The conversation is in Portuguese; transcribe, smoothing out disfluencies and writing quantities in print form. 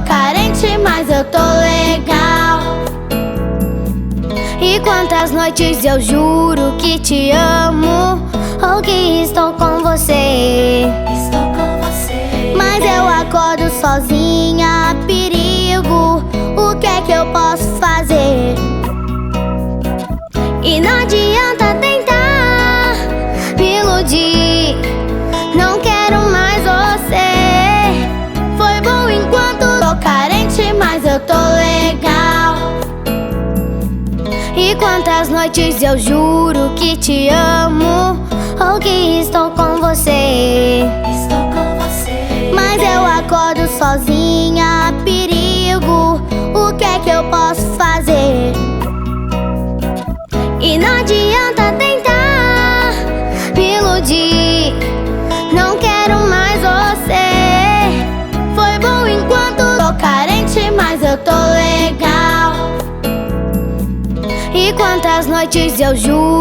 carente, mas eu tô legal. E quantas noites eu juro que te amo, ou que estou com você. Mas eu acordo sozinha, perigo, o que é que eu posso fazer? E não adianta tentar me iludir, não quero mais você. Foi bom enquanto tô carente, mas eu tô legal. E quantas noites eu juro que te amo, ou que estou com você. Mas eu acordo sozinha, perigo, o que é que eu posso fazer? E não adianta tentar me iludir, não quero mais você. Foi bom enquanto tô carente, mas eu tô legal. E quantas noites eu juro